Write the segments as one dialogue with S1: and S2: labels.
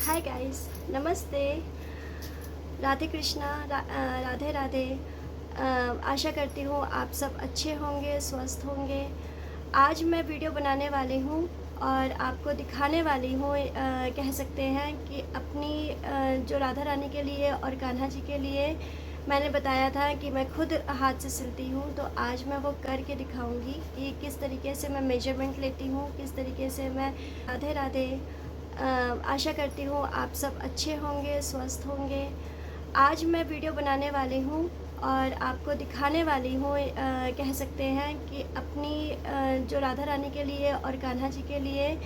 S1: Hi guys, नमस्ते, राधे कृष्णा, राधे राधे। आशा करती हूँ आप सब अच्छे होंगे, स्वस्थ होंगे। आज मैं वीडियो बनाने वाली हूँ और आपको दिखाने वाली हूँ, कह सकते हैं कि अपनी जो राधा रानी के लिए और कान्हा जी के लिए मैंने बताया था कि मैं खुद हाथ से सिलती हूँ, तो आज मैं वो करके दिखाऊंगी कि किस तरीके से मैं मेजरमेंट लेती हूँ, किस तरीके से मैं। राधे राधे। आशा करती हूँ आप सब अच्छे होंगे, स्वस्थ होंगे। आज मैं वीडियो बनाने वाली हूँ और आपको दिखाने वाली हूँ, कह सकते हैं कि अपनी जो राधा रानी के लिए और कान्हा जी के लिए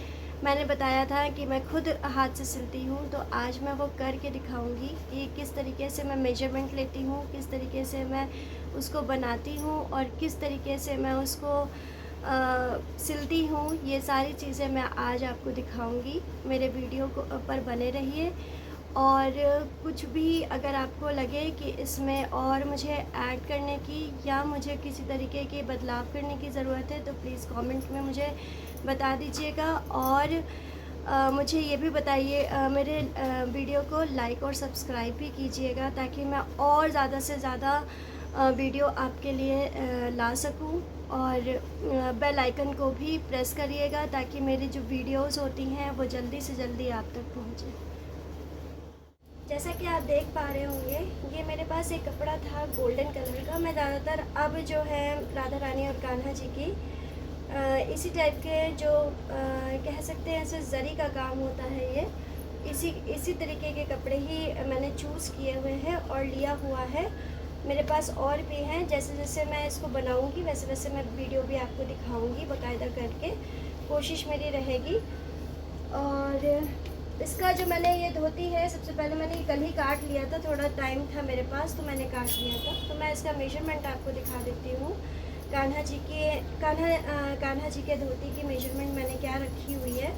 S1: मैंने बताया था कि मैं खुद हाथ से सिलती हूँ, तो आज मैं वो करके दिखाऊंगी कि किस तरीके से मैं मेजरमेंट लेती हूँ, किस तरीके से मैं उसको बनाती हूँ और किस तरीके से मैं उसको सिलती हूँ। ये सारी चीज़ें मैं आज आपको दिखाऊंगी। मेरे वीडियो को पर बने रहिए। और कुछ भी अगर आपको लगे कि इसमें और मुझे ऐड करने की या मुझे किसी तरीके के बदलाव करने की ज़रूरत है, तो प्लीज़ कमेंट में मुझे बता दीजिएगा। और मुझे ये भी बताइए, मेरे वीडियो को लाइक और सब्सक्राइब भी कीजिएगा, ताकि मैं और ज़्यादा से ज़्यादा वीडियो आपके लिए ला सकूं। और बेल आइकन को भी प्रेस करिएगा, ताकि मेरी जो वीडियोस होती हैं वो जल्दी से जल्दी आप तक पहुंचे। जैसा कि आप देख पा रहे होंगे, ये मेरे पास एक कपड़ा था गोल्डन कलर का। मैं ज़्यादातर अब जो है राधा रानी और कान्हा जी की इसी टाइप के जो कह सकते हैं ऐसे जरी का काम होता है, ये इसी तरीके के कपड़े ही मैंने चूज़ किए हुए हैं और लिया हुआ है। मेरे पास और भी हैं। जैसे जैसे मैं इसको बनाऊंगी वैसे वैसे मैं वीडियो भी आपको दिखाऊंगी बाकायदा करके, कोशिश मेरी रहेगी। और इसका जो मैंने ये धोती है, सबसे पहले मैंने कल ही काट लिया था, थोड़ा टाइम था मेरे पास तो मैंने काट लिया था। तो मैं इसका मेजरमेंट आपको दिखा देती हूँ। कान्हा जी के धोती की मेजरमेंट मैंने क्या रखी हुई है।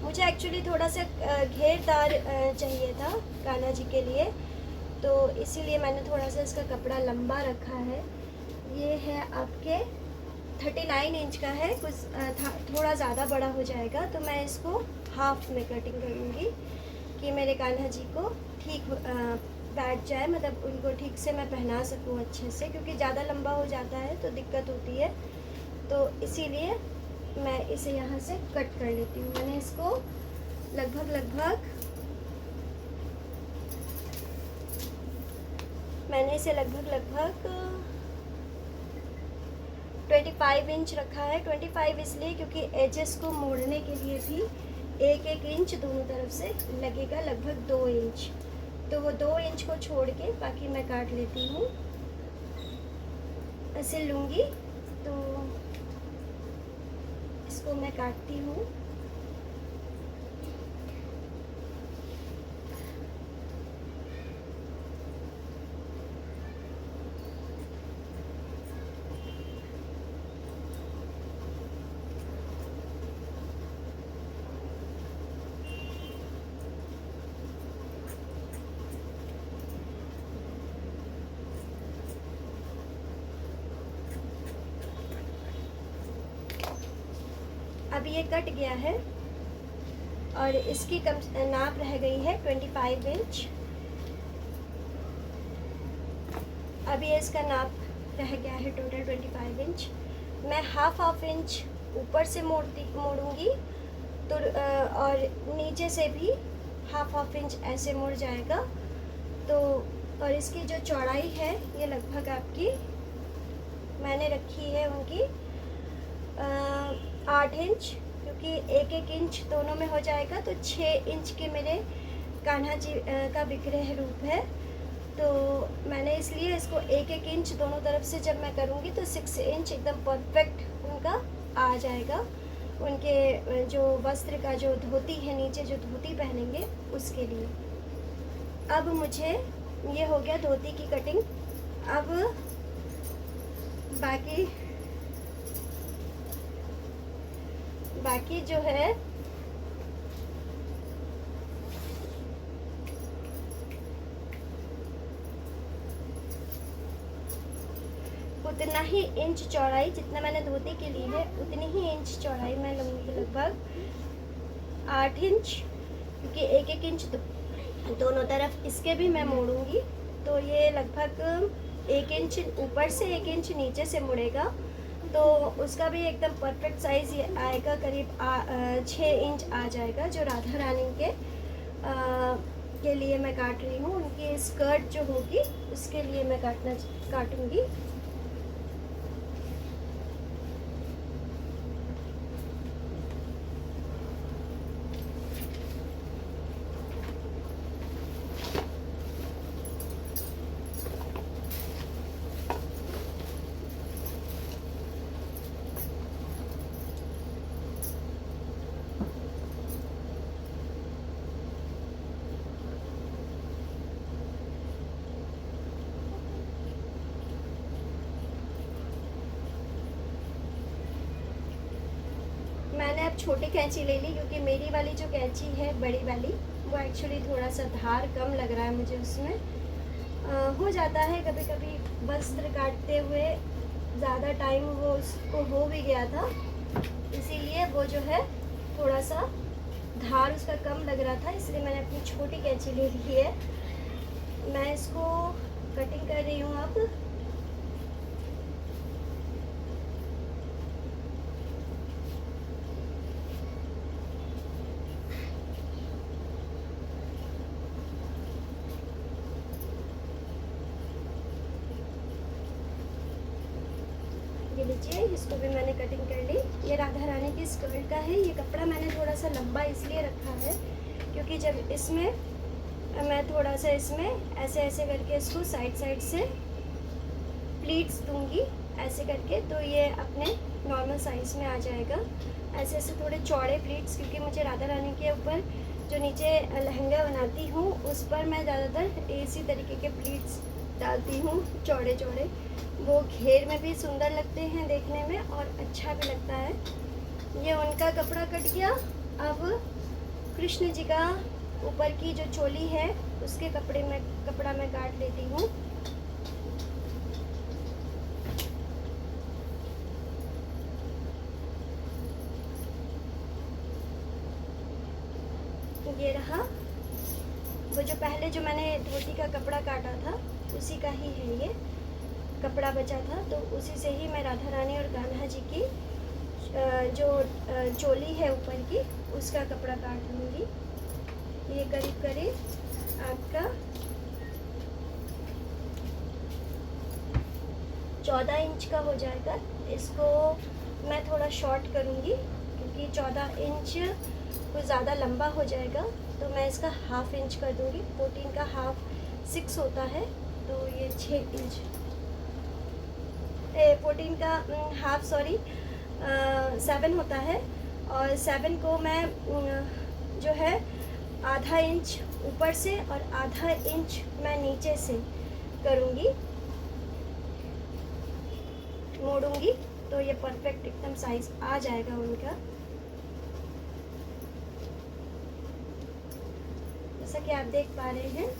S1: मुझे एक्चुअली थोड़ा सा घेरदार चाहिए था कान्हा जी के लिए, तो इसीलिए मैंने थोड़ा सा इसका कपड़ा लंबा रखा है। ये है आपके 39 इंच का है, कुछ थोड़ा ज़्यादा बड़ा हो जाएगा, तो मैं इसको हाफ में कटिंग करूँगी कि मेरे कान्हा जी को ठीक बैठ जाए, मतलब उनको ठीक से मैं पहना सकूँ अच्छे से, क्योंकि ज़्यादा लंबा हो जाता है तो दिक्कत होती है। तो इसीलिए मैं इसे यहाँ से कट कर लेती हूँ। मैंने इसको लगभग 25 इंच रखा है। 25 इसलिए क्योंकि एजेस को मोड़ने के लिए भी एक एक इंच दोनों तरफ से लगेगा, लगभग 2 इंच। तो वो 2 इंच को छोड़ के बाकी मैं काट लेती हूँ, ऐसे लूँगी। तो इसको मैं काटती हूँ। अब ये कट गया है और इसकी नाप रह गई है 25 इंच। अब ये इसका नाप रह गया है टोटल 25 इंच। मैं हाफ इंच ऊपर से मोड़ूंगी, तो और नीचे से भी हाफ इंच ऐसे मुड़ जाएगा। तो और इसकी जो चौड़ाई है ये लगभग आपकी मैंने रखी है उनकी 8 इंच, क्योंकि एक एक इंच दोनों में हो जाएगा, तो 6 इंच के मेरे कान्हा जी का विग्रह रूप है। तो मैंने इसलिए इसको एक एक इंच दोनों तरफ से जब मैं करूँगी तो 6 इंच एकदम परफेक्ट उनका आ जाएगा। उनके जो वस्त्र का जो धोती है, नीचे जो धोती पहनेंगे उसके लिए। अब मुझे ये हो गया धोती की कटिंग। अब बाकी जो है उतना ही इंच चौड़ाई, जितना मैंने धोती के ली है उतनी ही इंच चौड़ाई मैं लूँगी लगभग। 8 इंच, क्योंकि एक एक इंच दोनों तरफ इसके भी मैं मोड़ूंगी। तो ये लगभग 1 इंच ऊपर से 1 इंच नीचे से मुड़ेगा, तो उसका भी एकदम परफेक्ट साइज़ ये आएगा, करीब 6 इंच आ जाएगा। जो राधा रानी के लिए मैं काट रही हूँ, उनकी स्कर्ट जो होगी उसके लिए मैं काटूंगी। मैंने अब छोटी कैंची ले ली, क्योंकि मेरी वाली जो कैंची है बड़ी वाली, वो एक्चुअली थोड़ा सा धार कम लग रहा है मुझे उसमें। हो जाता है कभी कभी वस्त्र काटते हुए ज़्यादा टाइम वो उसको हो भी गया था, इसीलिए वो जो है थोड़ा सा धार उसका कम लग रहा था, इसलिए मैंने अपनी छोटी कैंची ले ली है। मैं इसको कटिंग कर रही हूँ अब। ये लीजिए, इसको भी मैंने कटिंग कर ली। ये राधा रानी की स्कर्ट का है। ये कपड़ा मैंने थोड़ा सा लंबा इसलिए रखा है, क्योंकि जब इसमें मैं थोड़ा सा इसमें ऐसे ऐसे करके इसको साइड साइड से प्लीट्स दूंगी ऐसे करके, तो ये अपने नॉर्मल साइज़ में आ जाएगा। ऐसे ऐसे थोड़े चौड़े प्लीट्स, क्योंकि मुझे राधा रानी के ऊपर जो नीचे लहंगा बनाती हूँ उस पर मैं ज़्यादातर इसी तरीके के प्लीट्स डालती हूँ, चौड़े चौड़े। वो घेर में भी सुंदर लगते हैं देखने में और अच्छा भी लगता है। ये उनका कपड़ा कट गया। अब कृष्ण जी का ऊपर की जो चोली है उसके कपड़ा मैं काट लेती हूँ। ये रहा वो जो पहले जो मैंने धोती का कपड़ा काटा था उसी का ही है ये कपड़ा बचा था, तो उसी से ही मैं राधा रानी और कान्हा जी की जो चोली है ऊपर की उसका कपड़ा काट लूँगी। ये करीब करीब आपका 14 इंच का हो जाएगा। इसको मैं थोड़ा शॉर्ट करूँगी, क्योंकि 14 इंच कुछ ज़्यादा लंबा हो जाएगा, तो मैं इसका हाफ इंच कर दूँगी। 14 का हाफ 6 होता है, तो ये 6 इंच 14 का हाफ 7 होता है, और 7 को मैं जो है आधा इंच ऊपर से और आधा इंच मैं नीचे से करूँगी, मोड़ूंगी, तो ये परफेक्ट एकदम साइज आ जाएगा उनका। जैसा कि आप देख पा रहे हैं।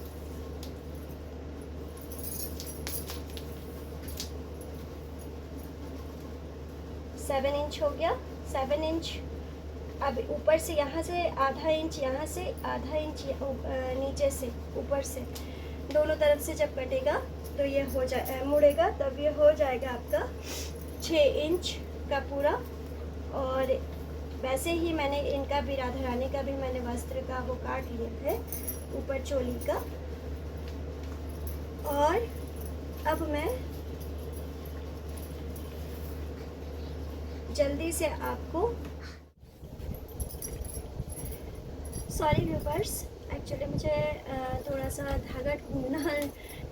S1: सेवन इंच हो गया। 7 इंच अब ऊपर से यहाँ से आधा इंच, यहाँ से आधा इंच नीचे से ऊपर से दोनों तरफ से जब कटेगा तो ये हो जाए मुड़ेगा, तब ये हो जाएगा आपका 6 इंच का पूरा। और वैसे ही मैंने इनका भी, राधा रानी का भी मैंने वस्त्र का वो काट लिया है ऊपर चोली का। और अब मैं जल्दी से आपको, सॉरी व्यूवर्स, एक्चुअली मुझे थोड़ा सा धागा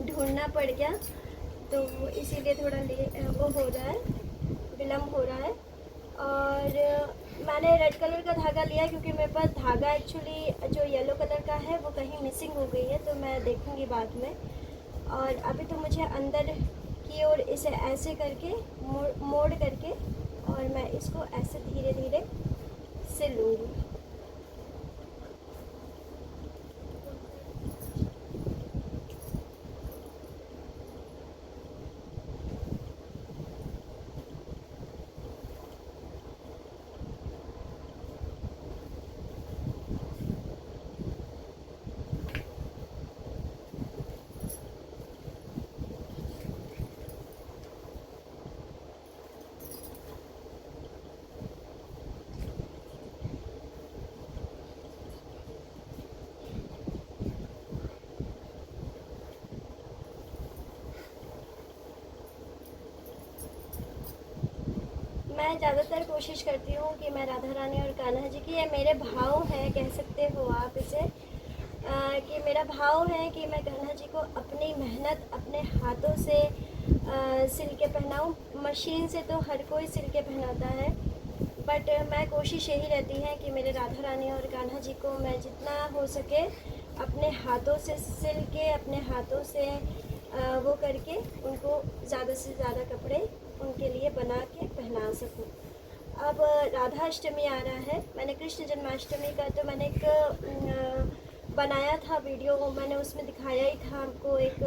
S1: ढूंढना पड़ गया, तो इसीलिए थोड़ा वो हो रहा है, विलम्ब हो रहा है। और मैंने रेड कलर का धागा लिया क्योंकि मेरे पास धागा एक्चुअली जो येलो कलर का है वो कहीं मिसिंग हो गई है, तो मैं देखूंगी बाद में। और अभी तो मुझे अंदर की ओर इसे ऐसे करके मोड़ करके, और मैं इसको ऐसे धीरे धीरे सिल लूँगी। मैं ज़्यादातर कोशिश करती हूँ कि मैं राधा रानी और कान्हा जी की, ये मेरे भाव हैं कह सकते हो आप इसे, कि मेरा भाव है कि मैं कान्हा जी को अपनी मेहनत अपने हाथों से सिल के पहनाऊँ। मशीन से तो हर कोई सिल के पहनाता है, बट मैं कोशिश यही रहती है कि मेरे राधा रानी और कान्हा जी को मैं जितना हो सके अपने हाथों से सिल के, अपने हाथों से वो करके उनको ज़्यादा से ज़्यादा कपड़े उनके लिए बना के पहना सकूँ। अब राधा अष्टमी आ रहा है, मैंने कृष्ण जन्माष्टमी का तो मैंने एक बनाया था वीडियो, मैंने उसमें दिखाया ही था आपको। एक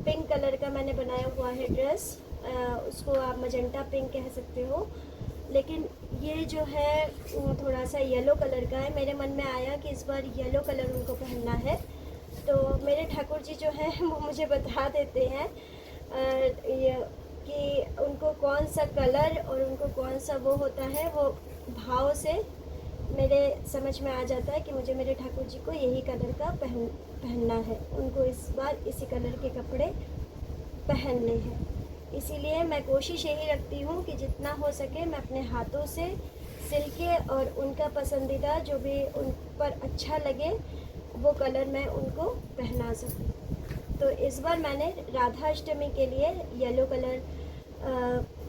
S1: पिंक कलर का मैंने बनाया हुआ है ड्रेस, उसको आप मजेंटा पिंक कह सकते हो, लेकिन ये जो है थोड़ा सा येलो कलर का है। मेरे मन में आया कि इस बार येलो कलर उनको पहनना है, तो मेरे ठाकुर जी जो है वो मुझे बता देते हैं कि उनको कौन सा कलर और उनको कौन सा वो होता है, वो भाव से मेरे समझ में आ जाता है कि मुझे मेरे ठाकुर जी को यही कलर का पहनना है, उनको इस बार इसी कलर के कपड़े पहनने हैं। इसीलिए मैं कोशिश यही रखती हूँ कि जितना हो सके मैं अपने हाथों से सिल के और उनका पसंदीदा जो भी उन पर अच्छा लगे वो कलर मैं उनको पहना सकूँ। तो इस बार मैंने राधा अष्टमी के लिए येलो कलर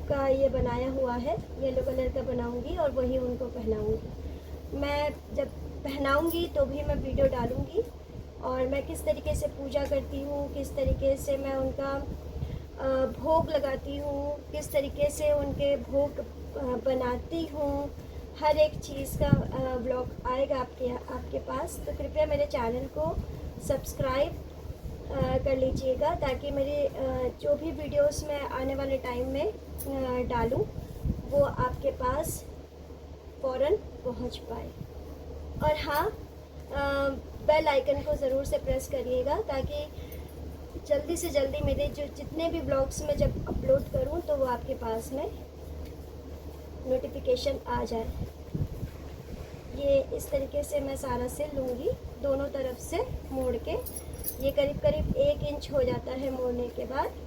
S1: का ये बनाया हुआ है, येलो कलर का बनाऊंगी और वही उनको पहनाऊंगी। मैं जब पहनाऊंगी तो भी मैं वीडियो डालूंगी, और मैं किस तरीके से पूजा करती हूँ, किस तरीके से मैं उनका भोग लगाती हूँ, किस तरीके से उनके भोग बनाती हूँ, हर एक चीज़ का ब्लॉग आएगा आपके पास। तो कृपया मेरे चैनल को सब्सक्राइब कर लीजिएगा, ताकि मेरी जो भी वीडियोस मैं आने वाले टाइम में डालूँ वो आपके पास फ़ौरन पहुंच पाए। और हाँ, बेल आइकन को ज़रूर से प्रेस करिएगा, ताकि जल्दी से जल्दी मेरे जो जितने भी ब्लॉग्स में जब अपलोड करूं तो वो आपके पास में नोटिफिकेशन आ जाए। ये इस तरीके से मैं सारा सिल लूँगी, दोनों तरफ से मोड़ के। ये करीब करीब 1 इंच हो जाता है मोड़ने के बाद।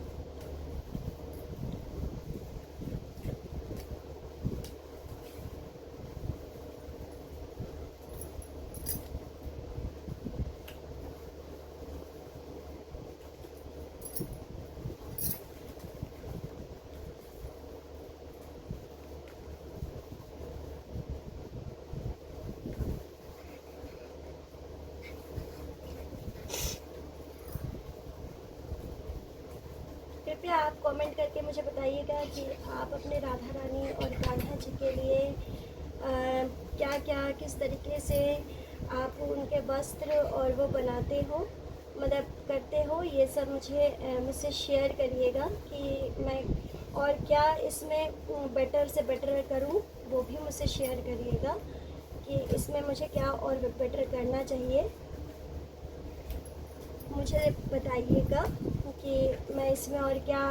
S1: कृपया आप कमेंट करके मुझे बताइएगा कि आप अपने राधा रानी और कान्हा जी के लिए क्या क्या किस तरीके से आप उनके वस्त्र और वो बनाते हो, मतलब करते हो। ये सब मुझसे शेयर करिएगा कि मैं और क्या इसमें बेटर से बेटर करूं, वो भी मुझसे शेयर करिएगा कि इसमें मुझे क्या और बेटर करना चाहिए। मुझे बताइएगा कि मैं इसमें और क्या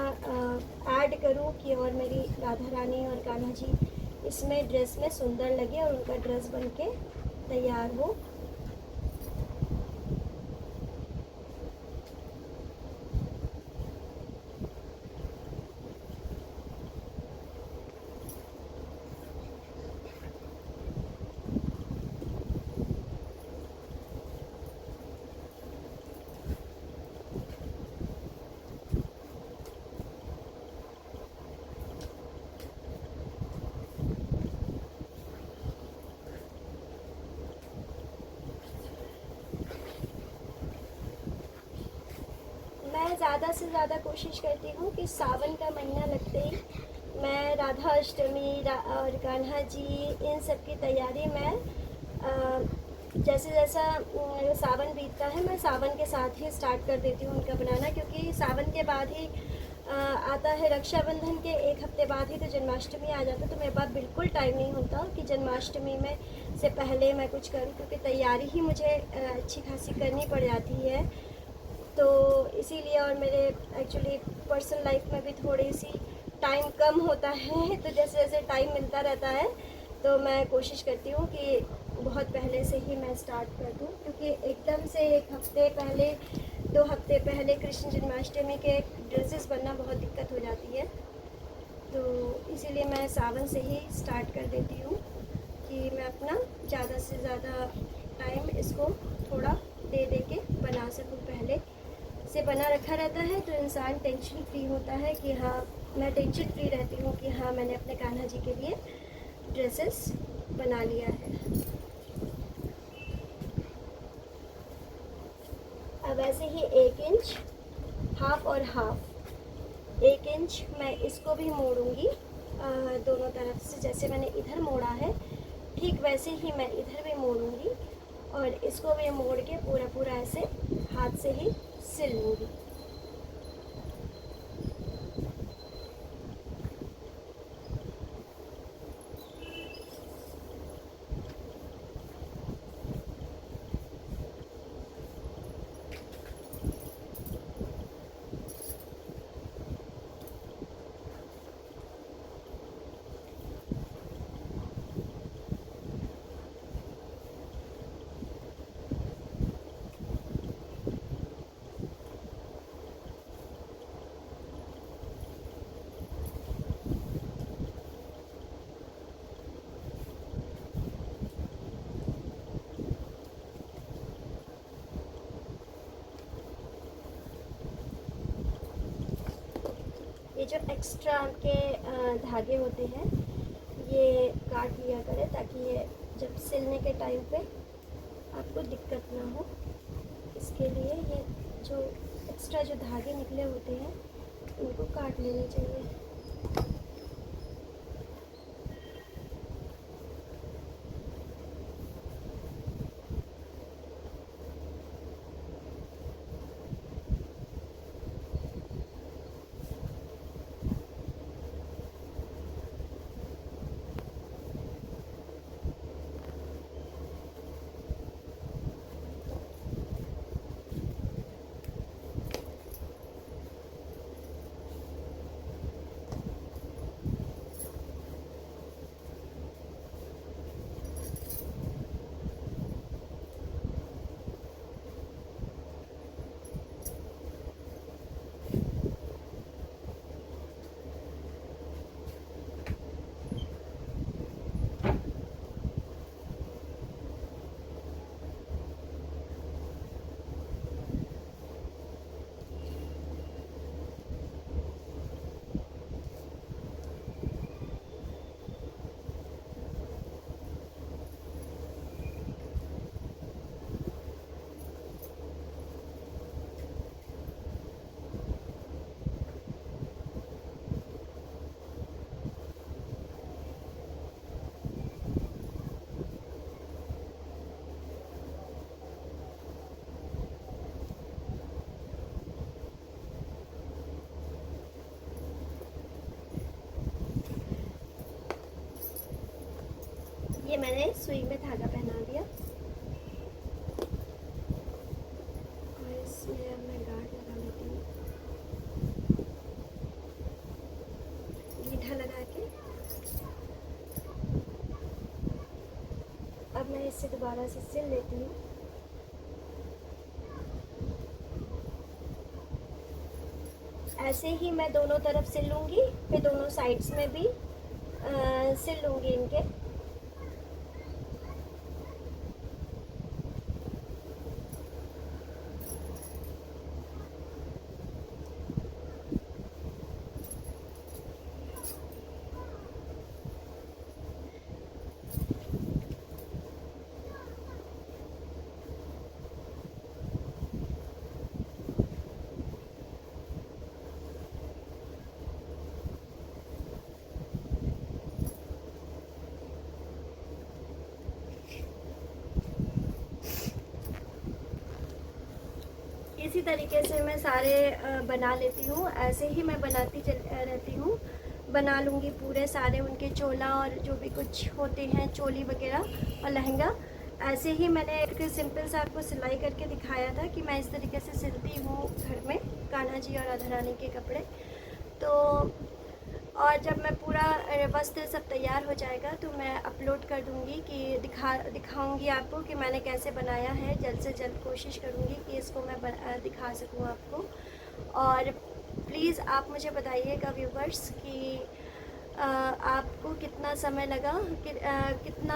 S1: ऐड करूं कि और मेरी राधा रानी और कान्हा जी इसमें ड्रेस में सुंदर लगे और उनका ड्रेस बनके तैयार हो। मैं ज़्यादा से ज़्यादा कोशिश करती हूँ कि सावन का महीना लगते ही मैं राधा अष्टमी और कान्हा जी इन सब की तैयारी मैं जैसे जैसा सावन बीतता है मैं सावन के साथ ही स्टार्ट कर देती हूँ उनका बनाना, क्योंकि सावन के बाद ही आता है रक्षाबंधन के 1 हफ्ते बाद ही तो जन्माष्टमी आ जाता है। तो मेरे पास बिल्कुल टाइम नहीं होता कि जन्माष्टमी में से पहले मैं कुछ करूँ, क्योंकि तैयारी ही मुझे अच्छी खासी करनी पड़ जाती है। तो इसीलिए, और मेरे एक्चुअली पर्सनल लाइफ में भी थोड़ी सी टाइम कम होता है, तो जैसे जैसे टाइम मिलता रहता है तो मैं कोशिश करती हूँ कि बहुत पहले से ही मैं स्टार्ट कर दूँ, क्योंकि एकदम से 1 हफ्ते पहले 2 हफ्ते पहले कृष्ण जन्माष्टमी के ड्रेसेस बनना बहुत दिक्कत हो जाती है। तो इसीलिए मैं सावन से ही स्टार्ट कर देती हूँ कि मैं अपना ज़्यादा से ज़्यादा टाइम इसको थोड़ा दे दे के बना सकूँ। पहले से बना रखा रहता है तो इंसान टेंशन फ्री होता है कि हाँ, मैं टेंशन फ्री रहती हूँ कि हाँ, मैंने अपने कान्हा जी के लिए ड्रेसेस बना लिया है। अब ऐसे ही 1 इंच, हाफ और हाफ 1 इंच मैं इसको भी मोड़ूंगी दोनों तरफ से। जैसे मैंने इधर मोड़ा है ठीक वैसे ही मैं इधर भी मोड़ूंगी और इसको भी मोड़ के पूरा पूरा ऐसे हाथ से ही सिल लूँगी। ये जो एक्स्ट्रा के धागे होते हैं ये काट लिया करें ताकि ये जब सिलने के टाइम पे आपको दिक्कत ना हो। इसके लिए ये जो एक्स्ट्रा जो धागे निकले होते हैं उनको काट लेने चाहिए। ये मैंने सुई में धागा पहना दिया और इसमें अब मैं गांठ लगा लेती हूँ। गीठा लगा के अब मैं इससे दोबारा से सिल लेती हूँ। ऐसे ही मैं दोनों तरफ सिल लूँगी, फिर दोनों साइड्स में भी सिल लूँगी इनके। इसी तरीके से मैं सारे बना लेती हूँ। ऐसे ही मैं बनाती रहती हूँ। बना लूँगी पूरे सारे उनके चोला और जो भी कुछ होते हैं चोली वगैरह और लहंगा। ऐसे ही मैंने एक सिंपल सा आपको सिलाई करके दिखाया था कि मैं इस तरीके से सिलती हूँ घर में कान्हा जी और राधा रानी के कपड़े। तो और जब मैं पूरा वस्त्र सब तैयार हो जाएगा तो मैं अपलोड कर दूँगी कि दिखाऊँगी आपको कि मैंने कैसे बनाया है। जल्द से जल्द कोशिश करूँगी कि इसको मैं दिखा सकूँ आपको। और प्लीज़ आप मुझे बताइएगा व्यूवर्स कि आपको कितना समय लगा कितना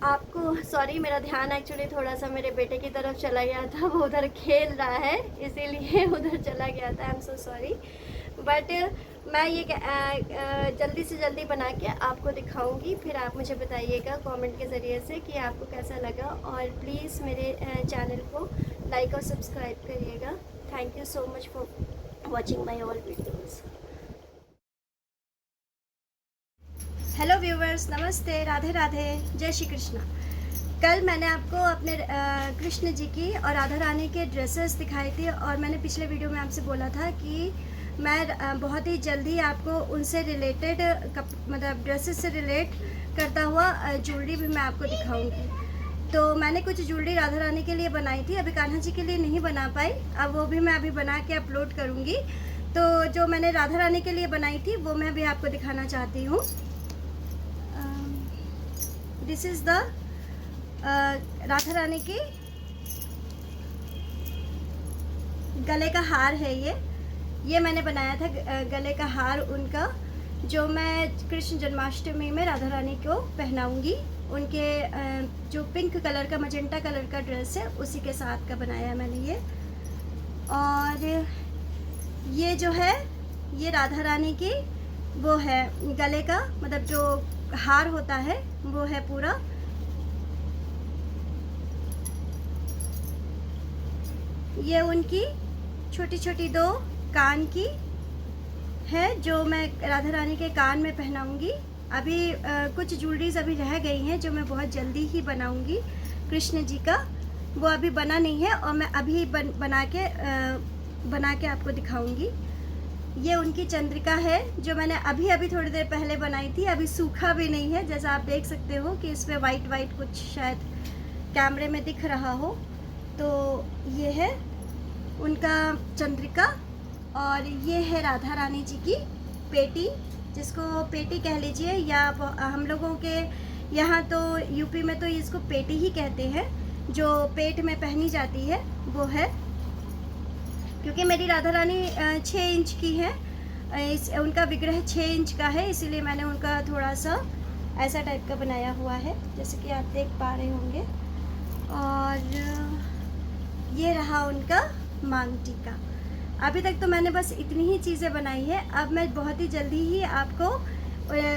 S1: आपको, सॉरी मेरा ध्यान एक्चुअली थोड़ा सा मेरे बेटे की तरफ चला गया था, वो उधर खेल रहा है इसीलिए उधर चला गया था। I am so sorry. But मैं ये जल्दी से जल्दी बना के आपको दिखाऊंगी, फिर आप मुझे बताइएगा कमेंट के ज़रिए से कि आपको कैसा लगा। और प्लीज़ मेरे चैनल को लाइक और सब्सक्राइब करिएगा। Thank you so much for watching my all videos. Hello viewers, नमस्ते, राधे राधे, जय श्री कृष्णा। कल मैंने आपको अपने कृष्ण जी की और राधा रानी के ड्रेसेस दिखाई थी, और मैंने पिछले वीडियो में आपसे बोला था कि मैं बहुत ही जल्दी आपको उनसे रिलेटेड मतलब ड्रेसेस से रिलेट करता हुआ ज्वेलरी भी मैं आपको दिखाऊंगी। तो मैंने कुछ ज्वेलरी राधा रानी के लिए बनाई थी, अभी कान्हा जी के लिए नहीं बना पाई, अब वो भी मैं अभी बना के अपलोड करूँगी। तो जो मैंने राधा रानी के लिए बनाई थी वो मैं भी आपको दिखाना चाहती हूँ। This is the Radha Rani की गले का हार है। ये मैंने बनाया था गले का हार उनका, जो मैं कृष्ण जन्माष्टमी में राधा रानी को पहनाऊंगी। उनके जो पिंक कलर का, मजेंटा कलर का ड्रेस है उसी के साथ का बनाया है मैंने ये। और ये जो है ये राधा रानी की वो है गले का, मतलब जो हार होता है वो है पूरा। ये उनकी छोटी छोटी दो कान की है जो मैं राधा रानी के कान में पहनाऊंगी। अभी कुछ ज्वेलरीज अभी रह गई हैं जो मैं बहुत जल्दी ही बनाऊंगी कृष्ण जी का, वो अभी बना नहीं है और मैं अभी बना के आपको दिखाऊंगी। ये उनकी चंद्रिका है जो मैंने अभी थोड़ी देर पहले बनाई थी, अभी सूखा भी नहीं है, जैसा आप देख सकते हो कि इसमें वाइट वाइट कुछ शायद कैमरे में दिख रहा हो। तो ये है उनका चंद्रिका, और ये है राधा रानी जी की पेटी, जिसको पेटी कह लीजिए, या हम लोगों के यहाँ तो यूपी में तो इसको पेटी ही कहते हैं, जो पेट में पहनी जाती है वो है। क्योंकि मेरी राधा रानी 6 इंच की है, उनका विग्रह 6 इंच का है, इसीलिए मैंने उनका थोड़ा सा ऐसा टाइप का बनाया हुआ है, जैसे कि आप देख पा रहे होंगे। और ये रहा उनका मांग टीका। अभी तक तो मैंने बस इतनी ही चीज़ें बनाई है, अब मैं बहुत ही जल्दी ही आपको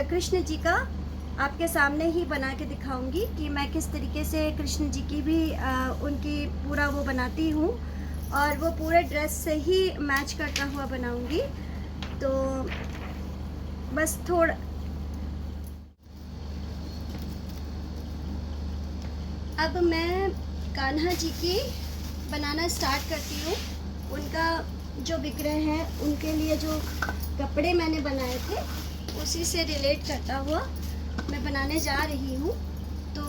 S1: कृष्ण जी का आपके सामने ही बना के दिखाऊंगी कि मैं किस तरीके से कृष्ण जी की भी उनकी पूरा वो बनाती हूँ, और वो पूरे ड्रेस से ही मैच करता हुआ बनाऊंगी। तो बस थोड़ा अब मैं कान्हा जी की बनाना स्टार्ट करती हूँ। उनका जो विग्रह है, उनके लिए जो कपड़े मैंने बनाए थे उसी से रिलेट करता हुआ मैं बनाने जा रही हूँ। तो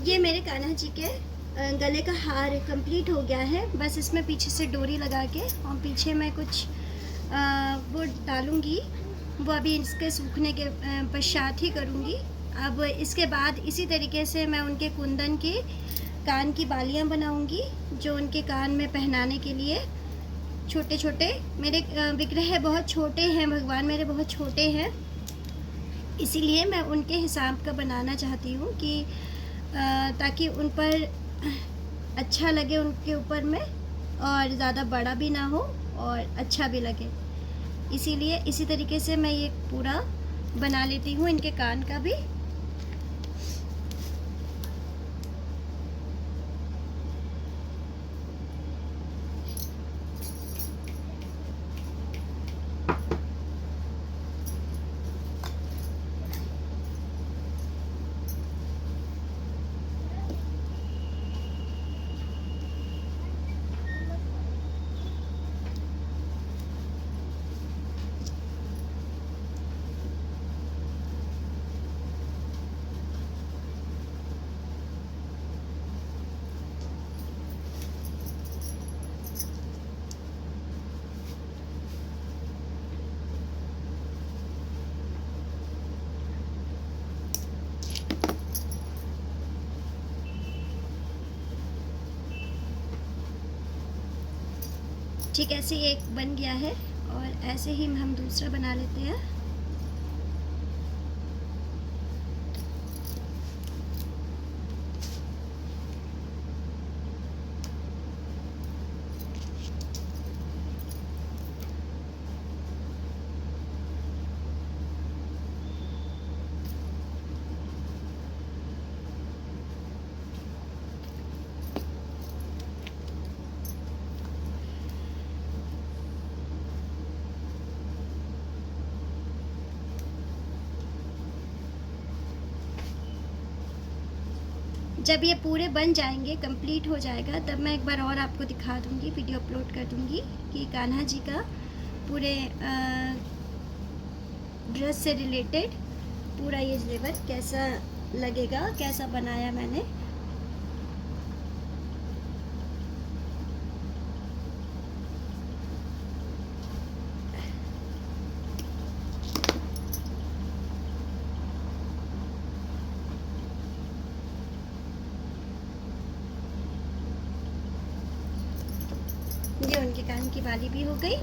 S1: ये मेरे कान्हा जी के गले का हार कंप्लीट हो गया है। बस इसमें पीछे से डोरी लगा के और पीछे मैं कुछ वो डालूँगी, वो अभी इसके सूखने के पश्चात ही करूँगी। अब इसके बाद इसी तरीके से मैं उनके कुंदन के कान की बालियाँ बनाऊँगी, जो उनके कान में पहनाने के लिए छोटे छोटे। मेरे विग्रह बहुत छोटे हैं, भगवान मेरे बहुत छोटे हैं, इसीलिए मैं उनके हिसाब का बनाना चाहती हूँ कि ताकि उन पर अच्छा लगे, उनके ऊपर में, और ज़्यादा बड़ा भी ना हो और अच्छा भी लगे। इसीलिए इसी तरीके से मैं ये पूरा बना लेती हूँ इनके कान का भी। ठीक ऐसे ही एक बन गया है और ऐसे ही हम दूसरा बना लेते हैं। जब ये पूरे बन जाएंगे, कंप्लीट हो जाएगा, तब मैं एक बार और आपको दिखा दूँगी, वीडियो अपलोड कर दूँगी कि कान्हा जी का पूरे ड्रेस से रिलेटेड पूरा ये ज़ेवर कैसा लगेगा, कैसा बनाया मैंने। ये उनके कान की बाली भी हो गई।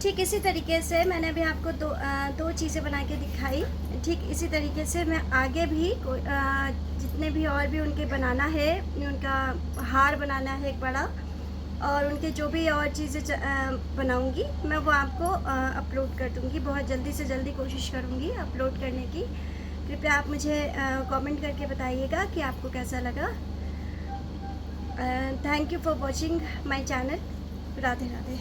S1: ठीक इसी तरीके से मैंने अभी आपको दो चीज़ें बना के दिखाई। ठीक इसी तरीके से मैं आगे भी जितने भी और भी उनके बनाना है, उनका हार बनाना है एक बड़ा, और उनके जो भी और चीज़ें बनाऊंगी मैं वो आपको अपलोड कर दूंगी। बहुत जल्दी से जल्दी कोशिश करूंगी अपलोड करने की। कृपया आप मुझे कमेंट करके बताइएगा कि आपको कैसा लगा। Thank you for watching my channel. Radhe Radhe.